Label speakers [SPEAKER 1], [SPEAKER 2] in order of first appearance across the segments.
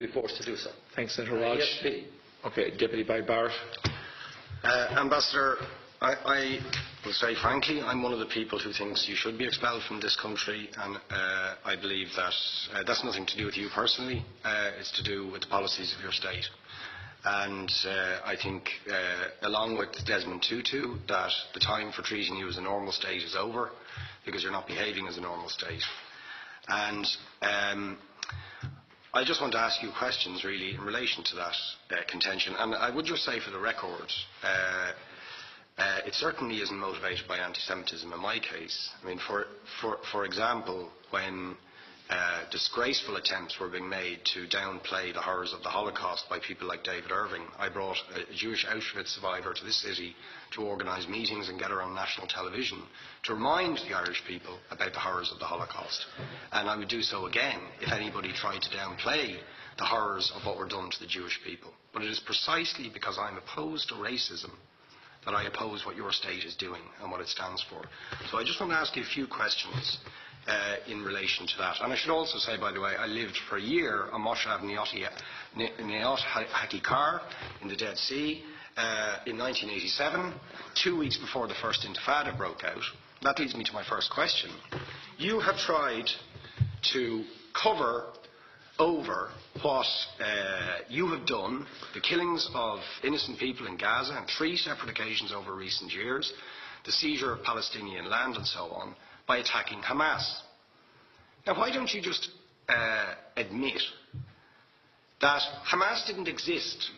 [SPEAKER 1] be forced to do so.
[SPEAKER 2] Thanks, Senator Walsh.
[SPEAKER 1] Yes, please.
[SPEAKER 2] Okay, Deputy by Barrett.
[SPEAKER 3] Ambassador, I will say frankly, I'm one of the people who thinks you should be expelled from this country, and I believe that that's nothing to do with you personally. It's to do with the policies of your state. And I think, along with Desmond Tutu, that the time for treating you as a normal state is over, because you're not behaving as a normal state. And I just want to ask you questions, really, in relation to that contention. And I would just say, for the record, it certainly isn't motivated by anti-Semitism in my case. I mean, for example, when disgraceful attempts were being made to downplay the horrors of the Holocaust by people like David Irving, I brought a Jewish Auschwitz survivor to this city to organise meetings and get her on national television to remind the Irish people about the horrors of the Holocaust. And I would do so again if anybody tried to downplay the horrors of what were done to the Jewish people. But it is precisely because I'm opposed to racism that I oppose what your state is doing and what it stands for. So I just want to ask you a few questions in relation to that. And I should also say, by the way, I lived for a year on Moshav Neot Hakikar in the Dead Sea in 1987, 2 weeks before the first Intifada broke out. That leads me to my first question. You have tried to cover over what you have done, the killings of innocent people in Gaza on 3 separate occasions over recent years, the seizure of Palestinian land and so on, by attacking Hamas. Now, why don't you just admit that Hamas didn't exist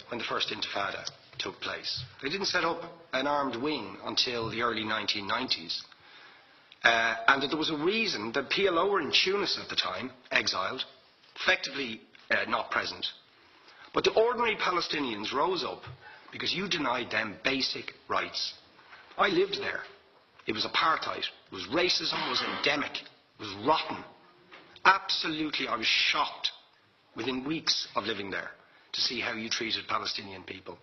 [SPEAKER 3] when the first Intifada took place? They didn't set up an armed wing until the early 1990s. And that there was a reason that PLO were in Tunis at the time, exiled, effectively not present. But the ordinary Palestinians rose up because you denied them basic rights. I lived there. It was apartheid. It was racism. It was endemic. It was rotten. Absolutely, I was shocked within weeks of living there to see how you treated Palestinian people.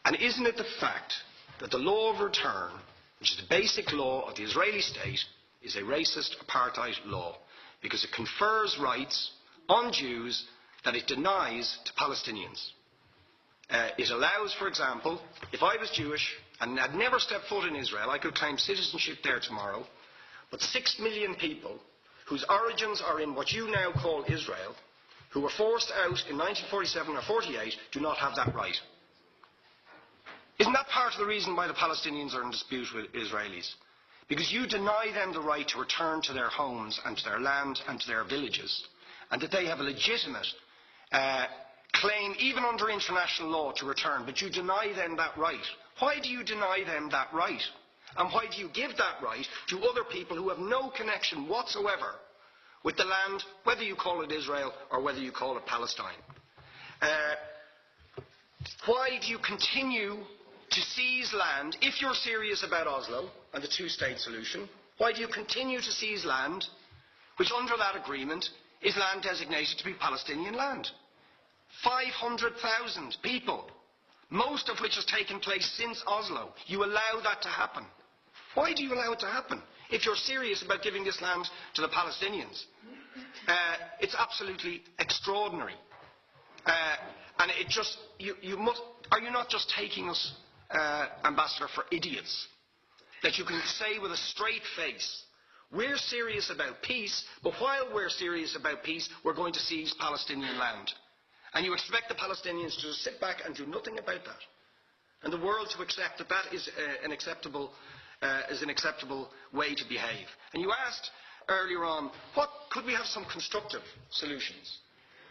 [SPEAKER 3] And isn't it the fact that the law of return, which is the basic law of the Israeli state, is a racist apartheid law because it confers rights on Jews that it denies to Palestinians? It allows, for example, if I was Jewish and had never stepped foot in Israel, I could claim citizenship there tomorrow, but 6 million people whose origins are in what you now call Israel, who were forced out in 1947 or 48, do not have that right. Isn't that part of the reason why the Palestinians are in dispute with Israelis? Because you deny them the right to return to their homes and to their land and to their villages, and that they have a legitimate claim, even under international law, to return, but you deny them that right. Why do you deny them that right? And why do you give that right to other people who have no connection whatsoever with the land, whether you call it Israel or whether you call it Palestine? Why do you continue to seize land, if you're serious about Oslo and the two-state solution? Why do you continue to seize land, which under that agreement is land designated to be Palestinian land? 500,000 people, most of which has taken place since Oslo. You allow that to happen. Why do you allow it to happen if you're serious about giving this land to the Palestinians? It's absolutely extraordinary. And it just, are you not just taking us, Ambassador, for idiots? That you can say with a straight face, we're serious about peace, but while we're serious about peace, we're going to seize Palestinian land. And you expect the Palestinians to just sit back and do nothing about that. And the world to accept that that is an acceptable way to behave. And you asked earlier on, could we have some constructive solutions?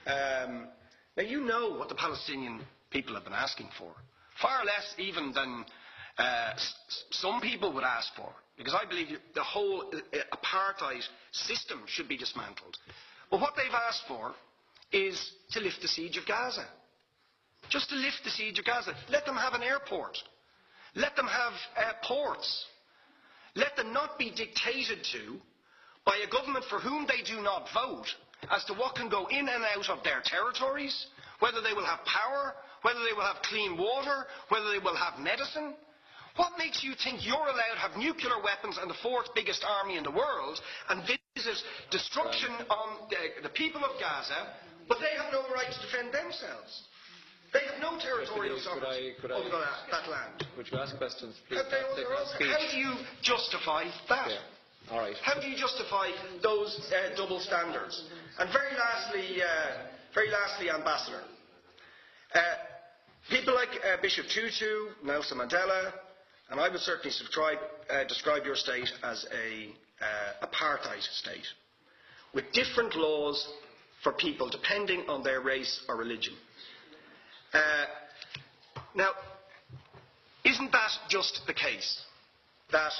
[SPEAKER 3] Now you know what the Palestinian people have been asking for. Far less even than some people would ask for. Because I believe the whole apartheid system should be dismantled. But what they've asked for is to lift the siege of Gaza. Just to lift the siege of Gaza. Let them have an airport. Let them have ports. Let them not be dictated to by a government for whom they do not vote as to what can go in and out of their territories, whether they will have power, whether they will have clean water, whether they will have medicine. What makes you think you're allowed to have nuclear weapons and the fourth biggest army in the world and visit destruction on the people of Gaza, but they have no right defend themselves. They have no territorial sovereignty over that land.
[SPEAKER 2] Would you ask questions, please?
[SPEAKER 3] How do you justify that?
[SPEAKER 2] Yeah. All right.
[SPEAKER 3] How do you justify those double standards? And very lastly, Ambassador, people like Bishop Tutu, Nelson Mandela, and I would certainly describe your state as a apartheid state, with different laws for people depending on their race or religion. Now, isn't that just the case that,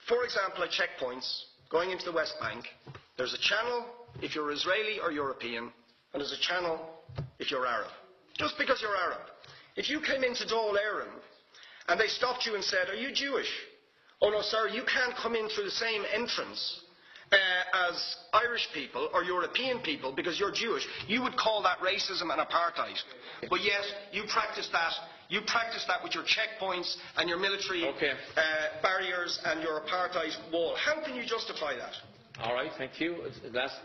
[SPEAKER 3] for example, at checkpoints going into the West Bank, there's a channel if you're Israeli or European, and there's a channel if you're Arab? Just because you're Arab. If you came into Dáil Éireann and they stopped you and said, "Are you Jewish?" "Oh no, sir, you can't come in through the same entrance as Irish people or European people because you're Jewish," you would call that racism and apartheid. But yet, you practice that. You practice that with your checkpoints and your military barriers and your apartheid wall. How can you justify that?
[SPEAKER 2] All right, thank you. Last